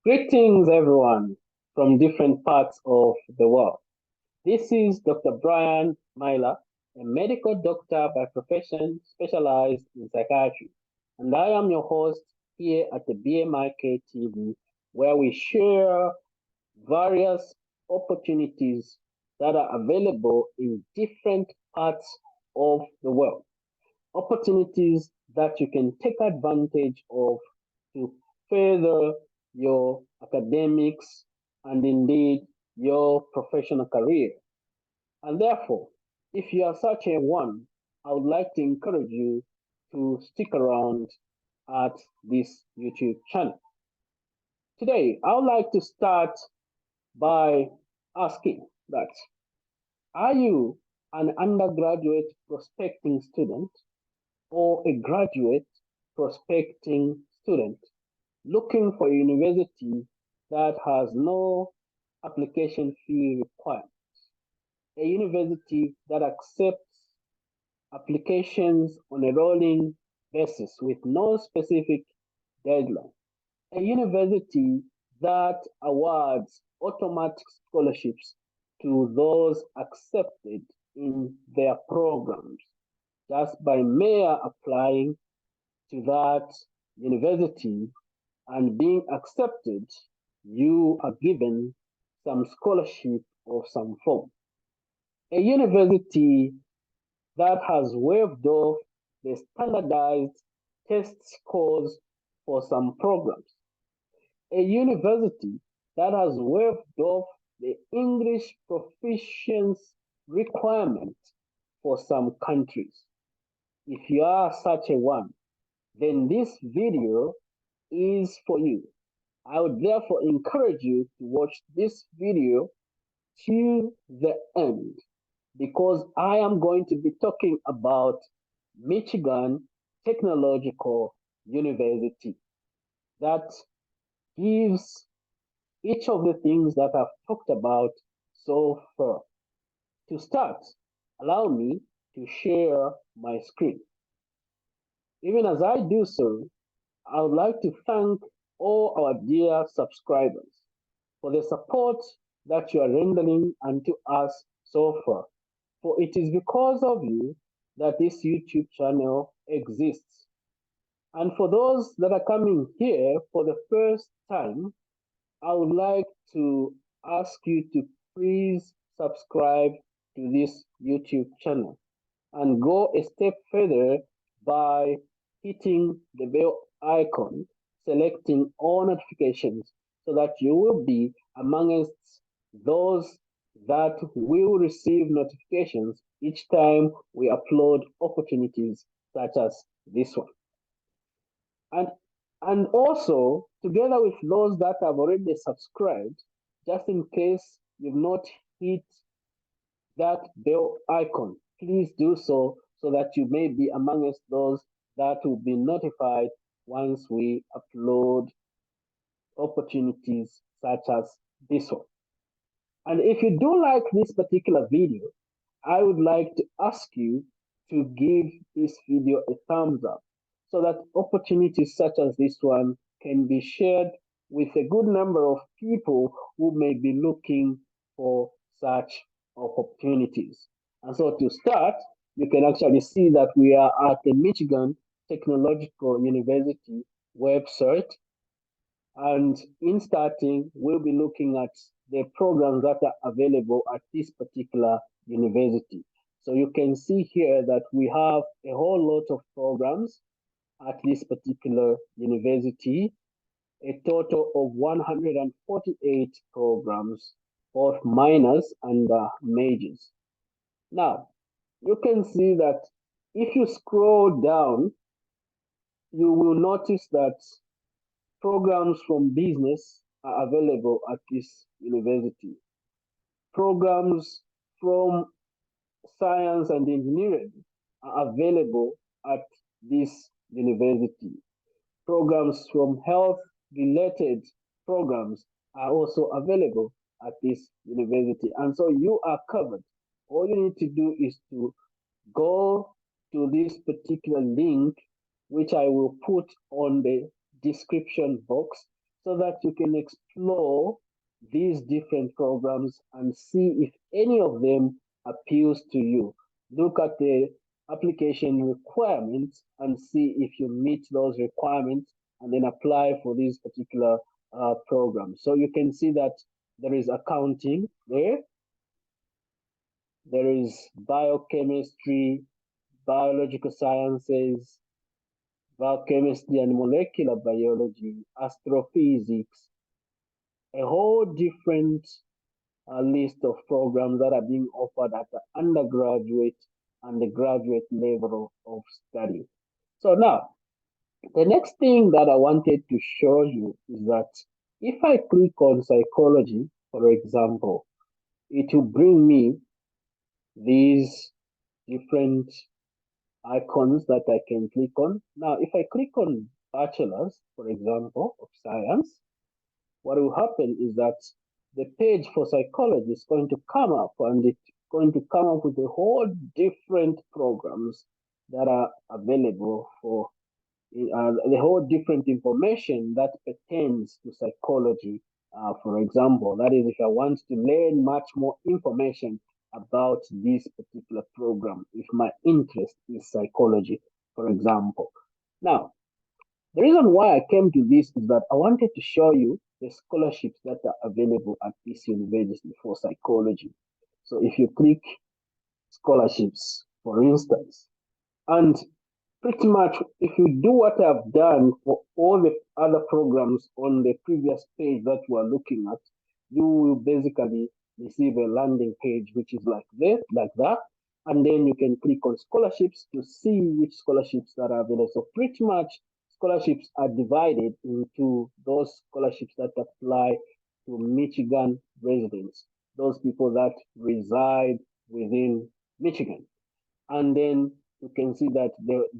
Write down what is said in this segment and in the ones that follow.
Greetings, everyone, from different parts of the world. This is Dr. Brian Myler, a medical doctor by profession specialized in psychiatry, and I am your host here at the BMIK TV, where we share various opportunities that are available in different parts of the world. Opportunities that you can take advantage of to further your academics and indeed your professional career. And therefore, if you are such a one, I would like to encourage you to stick around at this YouTube channel. Today, I would like to start by asking that, are you an undergraduate prospecting student or a graduate prospecting student looking for a university that has no application fee requirement, a university that accepts applications on a rolling basis with no specific deadline, a university that awards automatic scholarships to those accepted in their programs just by mere applying to that university and being accepted, you are given some scholarship of some form. A university that has waived off the standardized test scores for some programs. A university that has waived off the English proficiency requirement for some countries. If you are such a one, then this video is for you. I would therefore encourage you to watch this video till the end because I am going to be talking about Michigan Technological University that gives each of the things that I've talked about so far. To start, allow me to share my screen. Even as I do so, I would like to thank all our dear subscribers for the support that you are rendering unto us so far. For it is because of you that this YouTube channel exists. And for those that are coming here for the first time, I would like to ask you to please subscribe to this YouTube channel and go a step further by hitting the bell icon, selecting all notifications so that you will be amongst those that will receive notifications each time we upload opportunities such as this one. And, and also, together with those that have already subscribed, just in case you've not hit that bell icon, please do so that you may be amongst those that will be notified once we upload opportunities such as this one. And if you do like this particular video, I would like to ask you to give this video a thumbs up so that opportunities such as this one can be shared with a good number of people who may be looking for such opportunities. And so to start, you can actually see that we are at the Michigan Technological University website. And in starting, we'll be looking at the programs that are available at this particular university. So you can see here that we have a whole lot of programs at this particular university, a total of 148 programs, both minors and majors. Now, you can see that if you scroll down, you will notice that programs from business are available at this university. Programs from science and engineering are available at this university. Programs from health-related programs are also available at this university. And so you are covered. All you need to do is to go to this particular link, which I will put on the description box so that you can explore these different programs and see if any of them appeals to you. Look at the application requirements and see if you meet those requirements and then apply for these particular programs. So you can see that there is accounting there, there is biochemistry, biological sciences, biochemistry and molecular biology, astrophysics, a whole different list of programs that are being offered at the undergraduate and the graduate level of study. So now, the next thing that I wanted to show you is that if I click on psychology, for example, it will bring me these different icons that I can click on. Now, if I click on bachelor's, for example, of science, what will happen is that the page for psychology is going to come up and it's going to come up with a whole different programs that are available for the whole different information that pertains to psychology. For example, that is, if I want to learn much more information about this particular program, if my interest is psychology, for example. Now, the reason why I came to this is that I wanted to show you the scholarships that are available at this university for psychology. So if you click scholarships, for instance, and pretty much if you do what I've done for all the other programs on the previous page that we're looking at, you will basically receive a landing page which is like this, like that. And then you can click on scholarships to see which scholarships that are available. So pretty much scholarships are divided into those scholarships that apply to Michigan residents, those people that reside within Michigan. And then you can see that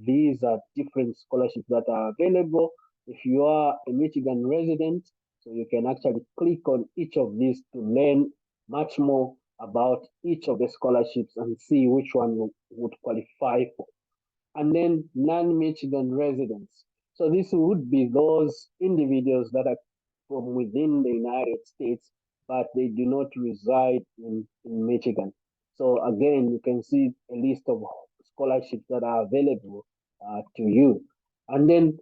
these are different scholarships that are available. If you are a Michigan resident, so you can actually click on each of these to learn much more about each of the scholarships and see which one you would qualify for. And then non-Michigan residents. So this would be those individuals that are from within the United States, but they do not reside in Michigan. So again, you can see a list of scholarships that are available to you. And then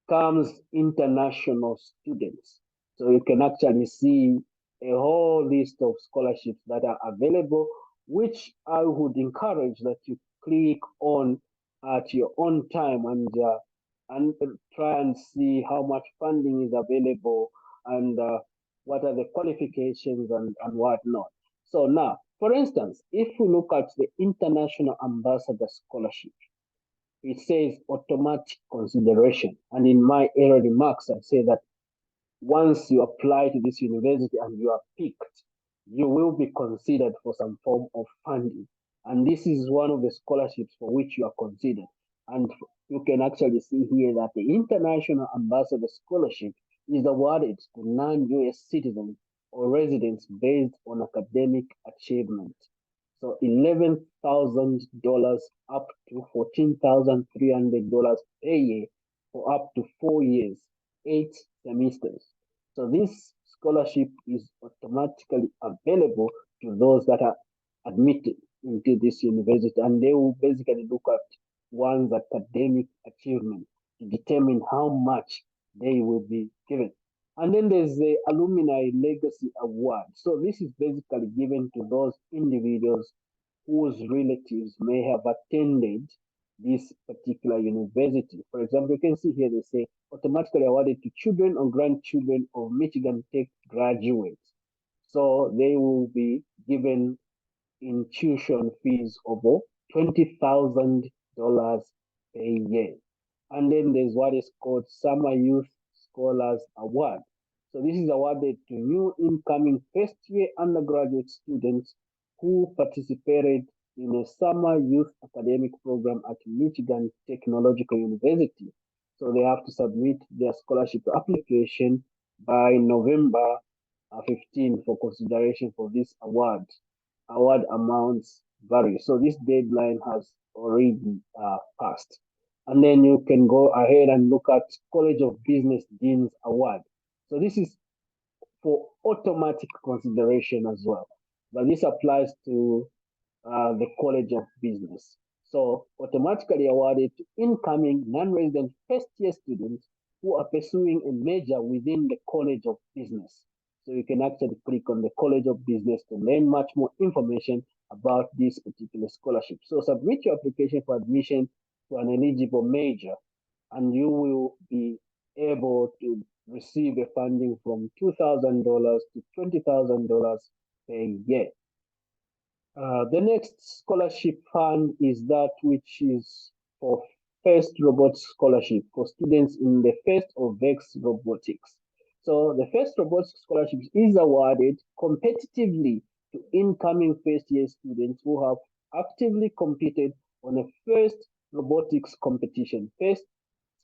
comes international students. So you can actually see a whole list of scholarships that are available, which I would encourage that you click on at your own time and try and see how much funding is available and what are the qualifications and whatnot. So now, for instance, if we look at the International Ambassador Scholarship, it says automatic consideration. And in my earlier remarks, I say that once you apply to this university and you are picked, you will be considered for some form of funding. And this is one of the scholarships for which you are considered. And you can actually see here that the International Ambassador Scholarship is awarded to non-US citizens or residents based on academic achievement. So $11,000 up to $14,300 per year for up to 4 years, 8 semesters. So this scholarship is automatically available to those that are admitted into this university, and they will basically look at one's academic achievement to determine how much they will be given. And then there's the Alumni Legacy Award. So this is basically given to those individuals whose relatives may have attended this particular university. For example, you can see here they say automatically awarded to children or grandchildren of Michigan Tech graduates. So they will be given in tuition fees of $20,000 a year. And then there's what is called Summer Youth Scholars Award. So this is awarded to new incoming first year undergraduate students who participated in a summer youth academic program at Michigan Technological University. So they have to submit their scholarship application by November 15 for consideration for this award. Award amounts vary. So this deadline has already passed. And then you can go ahead and look at College of Business Dean's Award. So this is for automatic consideration as well. But this applies to the College of Business. So automatically awarded to incoming non-resident first-year students who are pursuing a major within the College of Business. So you can actually click on the College of Business to learn much more information about this particular scholarship. So submit your application for admission to an eligible major, and you will be able to receive a funding from $2,000 to $20,000 per year. The next scholarship fund is that which is for first robotics scholarship for students in the first or VEX robotics. So the first robotics scholarship is awarded competitively to incoming first year students who have actively competed on a first robotics competition, first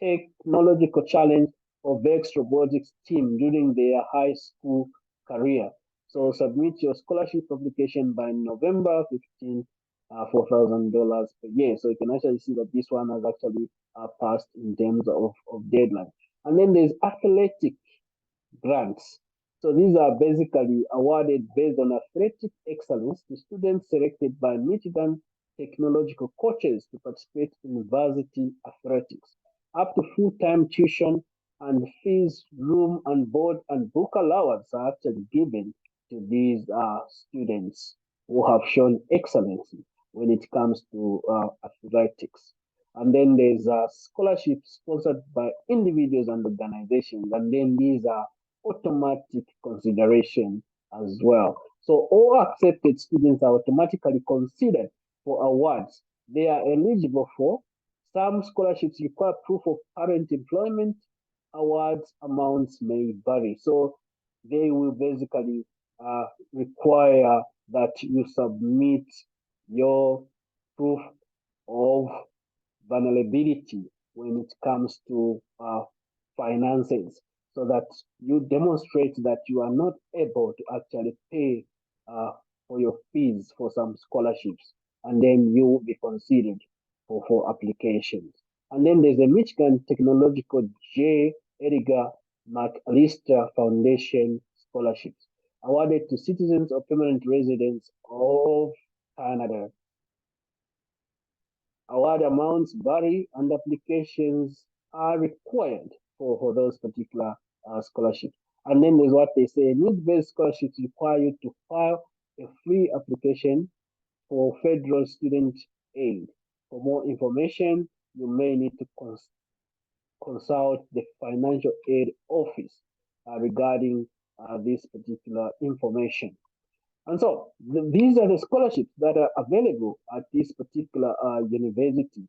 technological challenge or VEX robotics team during their high school career. So submit your scholarship application by November 15, $4,000 per year. So you can actually see that this one has actually passed in terms of deadline. And then there's athletic grants. So these are basically awarded based on athletic excellence to students selected by Michigan technological coaches to participate in varsity athletics. Up to full-time tuition and fees, room and board and book allowance are actually given to these students who have shown excellency when it comes to athletics. And then there's scholarships sponsored by individuals and organizations. And then these are automatic consideration as well. So all accepted students are automatically considered for awards they are eligible for. Some scholarships require proof of current employment. Awards amounts may vary. So they will basically require that you submit your proof of vulnerability when it comes to finances, so that you demonstrate that you are not able to actually pay for your fees for some scholarships, and then you will be considered for applications. And then there's a Michigan Technological J. Edgar McAllister Foundation scholarships awarded to citizens or permanent residents of Canada. Award amounts vary and applications are required for those particular scholarships. And then there's what they say, need-based scholarships require you to file a free application for federal student aid. For more information, you may need to consult the financial aid office regarding this particular information. And so these are the scholarships that are available at this particular university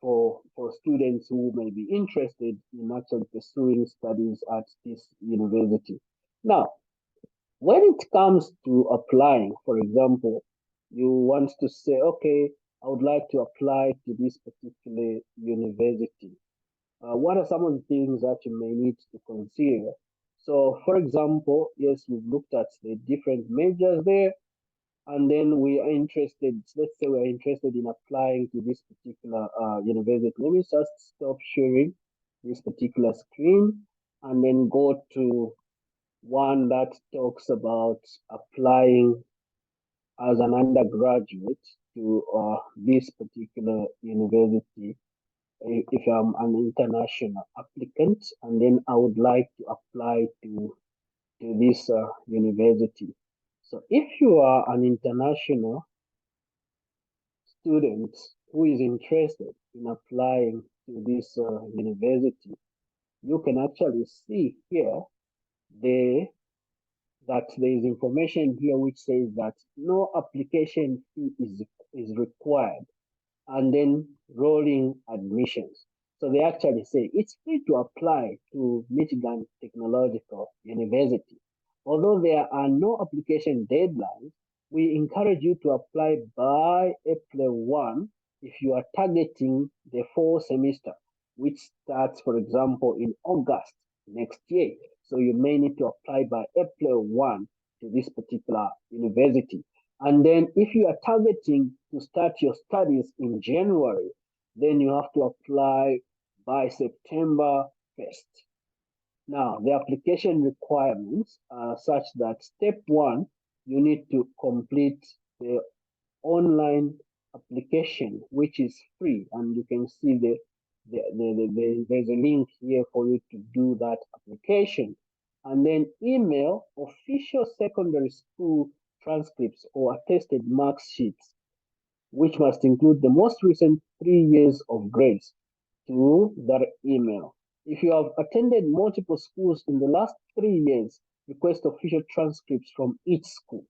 for students who may be interested in actually pursuing studies at this university. Now, when it comes to applying, for example, you want to say, okay, I would like to apply to this particular university. What are some of the things that you may need to consider? So, for example, yes, we've looked at the different majors there, and then we are interested, let's say we're interested in applying to this particular university. Let me just stop sharing this particular screen and then go to one that talks about applying as an undergraduate to this particular university if I'm an international applicant, and then I would like to apply to this university. So if you are an international student who is interested in applying to this university, you can actually see here the, that there is information here which says that no application fee is required, and then rolling admissions. So they actually say it's free to apply to Michigan Technological University. Although there are no application deadlines, we encourage you to apply by April 1 if you are targeting the fall semester, which starts, for example, in August next year. So you may need to apply by April 1 to this particular university. And then if you are targeting to start your studies in January, then you have to apply by September 1st. Now, the application requirements are such that step one, you need to complete the online application, which is free, and you can see there's a link here for you to do that application. And then email official secondary school transcripts or attested mark sheets, which must include the most recent 3 years of grades to that email. If you have attended multiple schools in the last 3 years, request official transcripts from each school.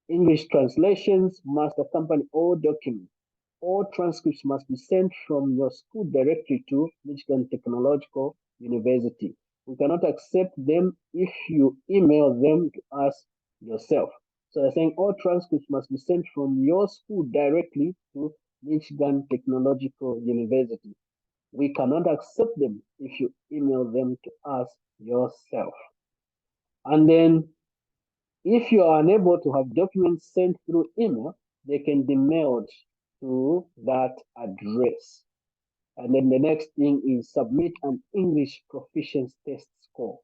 English translations must accompany all documents. All transcripts must be sent from your school directly to Michigan Technological University. We cannot accept them if you email them to us yourself. So I'm saying all transcripts must be sent from your school directly to Michigan Technological University. We cannot accept them if you email them to us yourself. And then if you are unable to have documents sent through email, they can be mailed to that address. And then the next thing is submit an English proficiency test score.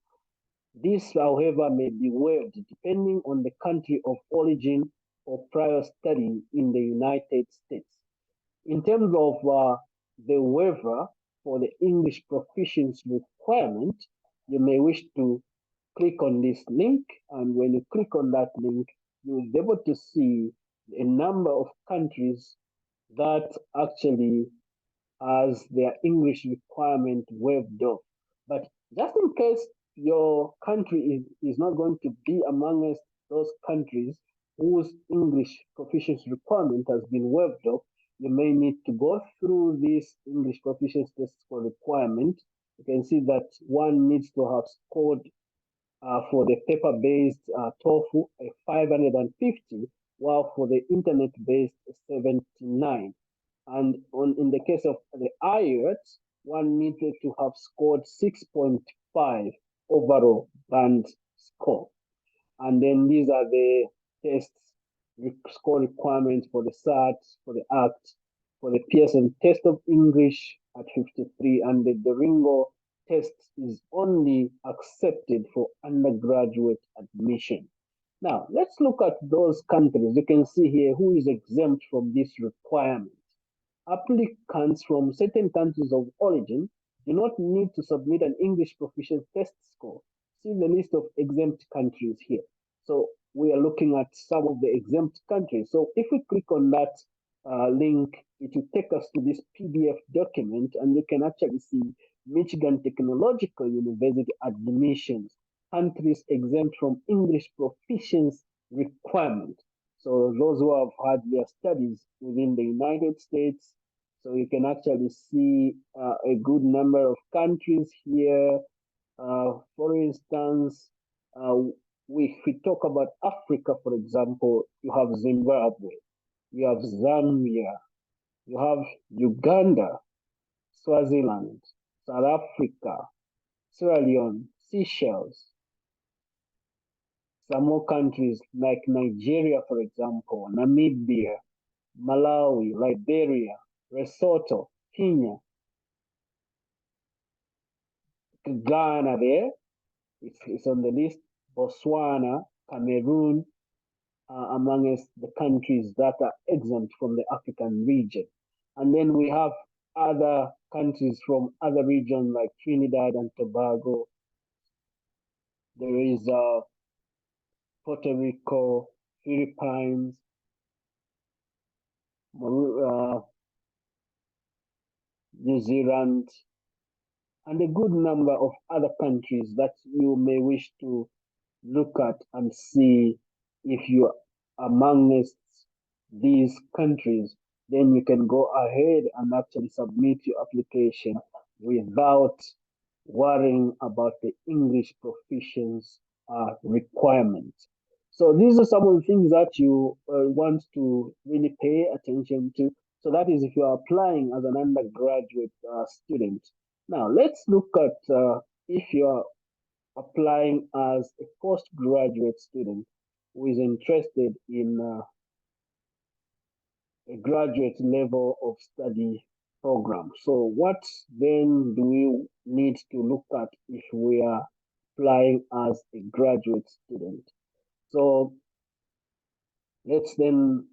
This, however, may be waived depending on the country of origin or prior study in the United States. In terms of the waiver for the English proficiency requirement, you may wish to click on this link, and when you click on that link, you'll be able to see a number of countries that actually has their English requirement waived off. But just in case your country is not going to be amongst those countries whose English proficiency requirement has been waived off, you may need to go through this English proficiency test score requirement. You can see that one needs to have scored for the paper-based TOEFL, a 550, while for the internet-based, 79. And in the case of the IELTS, one needed to have scored 6.5 overall band score. And then these are the tests score requirements for the SAT, for the ACT, for the Pearson test of English at 53, and the Duolingo test is only accepted for undergraduate admission. Now, let's look at those countries. You can see here who is exempt from this requirement. Applicants from certain countries of origin do not need to submit an English proficiency test score. See the list of exempt countries here. So we are looking at some of the exempt countries. So if we click on that link, it will take us to this PDF document, and you can actually see Michigan Technological University admissions, countries exempt from English proficiency requirement. So those who have had their studies within the United States, so you can actually see a good number of countries here. For instance, if we talk about Africa, for example, you have Zimbabwe, you have Zambia, you have Uganda, Swaziland, South Africa, Sierra Leone, Seychelles, some more countries like Nigeria, for example, Namibia, Malawi, Liberia, Lesotho, Kenya, Ghana there, it's on the list, Botswana, Cameroon, amongst the countries that are exempt from the African region. And then we have other countries from other regions like Trinidad and Tobago. There is Puerto Rico, Philippines, New Zealand, and a good number of other countries that you may wish to look at and see if you're amongst these countries. Then you can go ahead and actually submit your application without worrying about the English proficiency requirements. So these are some of the things that you want to really pay attention to. So that is if you're applying as an undergraduate student. Now let's look at if you're applying as a postgraduate student who is interested in a graduate level of study program. So what then do we need to look at if we are applying as a graduate student. So let's then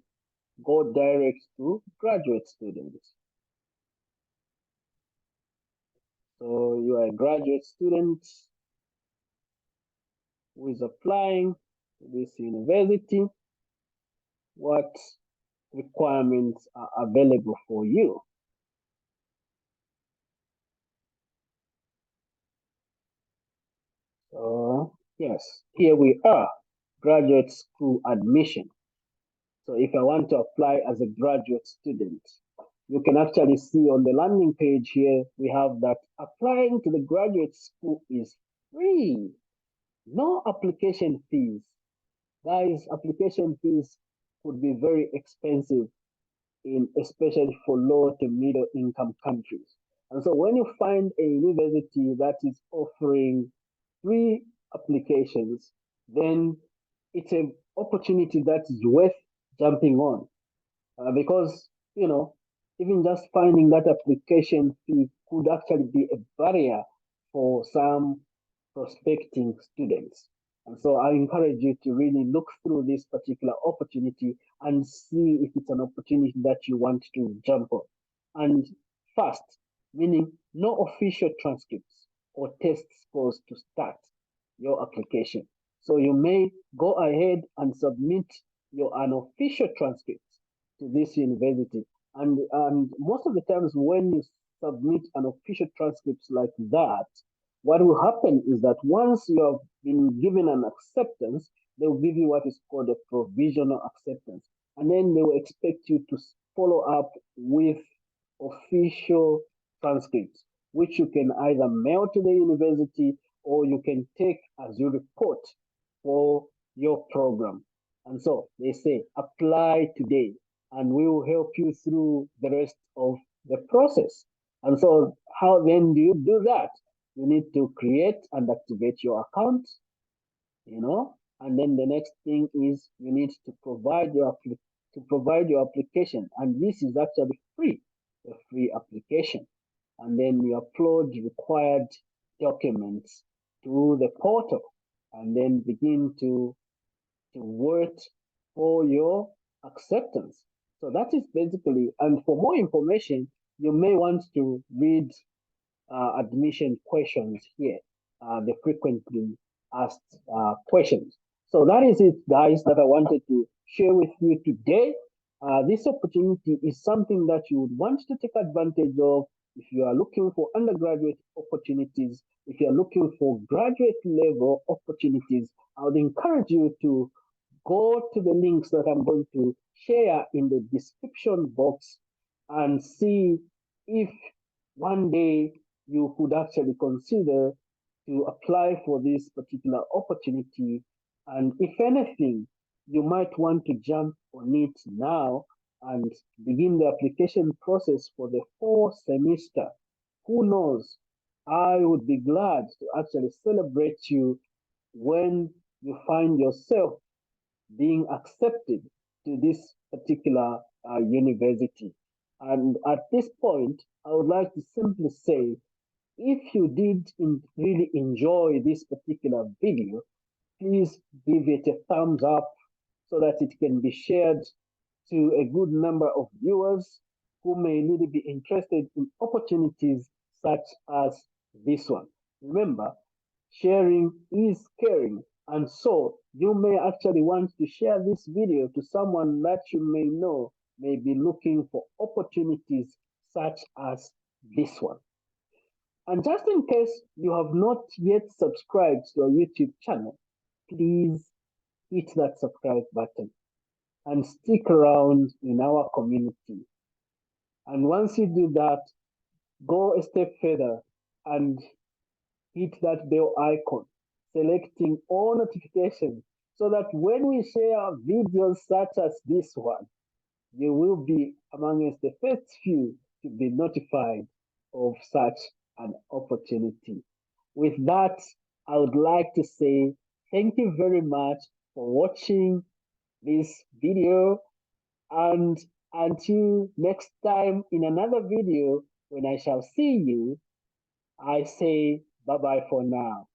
go direct to graduate students. So you are a graduate student who is applying to this university. What requirements are available for you? So yes, here we are, graduate school admission. So if I want to apply as a graduate student, you can actually see on the landing page here, we have that applying to the graduate school is free. No application fees. Guys, application fees could be very expensive in especially for low to middle income countries. And so when you find a university that is offering free applications, then it's an opportunity that is worth jumping on. Because, even just finding that application fee could actually be a barrier for some prospecting students. And so I encourage you to really look through this particular opportunity and see if it's an opportunity that you want to jump on. And fast, meaning no official transcripts or test scores to start your application. So you may go ahead and submit your unofficial transcripts to this university. And most of the times when you submit an official transcripts like that, what will happen is that once you have been given an acceptance, they will give you what is called a provisional acceptance. And then they will expect you to follow up with official transcripts, which you can either mail to the university or you can take as your report for your program. And so they say, apply today, and we will help you through the rest of the process. And so, how then do you do that? You need to create and activate your account, and then the next thing is you need to provide your application, and this is actually free, a free application. And then you upload required documents to the portal, and then begin to wait for your acceptance. So that is basically, and for more information, you may want to read admission questions here, the frequently asked questions. So that is it, guys, that I wanted to share with you today. This opportunity is something that you would want to take advantage of if you are looking for undergraduate opportunities, if you are looking for graduate level opportunities. I would encourage you to go to the links that I'm going to share in the description box and see if one day you could actually consider to apply for this particular opportunity. And if anything, you might want to jump on it now and begin the application process for the fall semester. Who knows? I would be glad to actually celebrate you when you find yourself being accepted to this particular university. And at this point, I would like to simply say, if you did really enjoy this particular video, please give it a thumbs up so that it can be shared to a good number of viewers who may really be interested in opportunities such as this one. Remember, sharing is caring. And so you may actually want to share this video to someone that you may know may be looking for opportunities such as this one. And just in case you have not yet subscribed to our YouTube channel, please hit that subscribe button and stick around in our community. And once you do that, go a step further and hit that bell icon, selecting all notifications so that when we share videos such as this one, you will be amongst the first few to be notified of such an opportunity. With that, I would like to say thank you very much for watching this video, and until next time in another video when I shall see you, I say bye bye for now.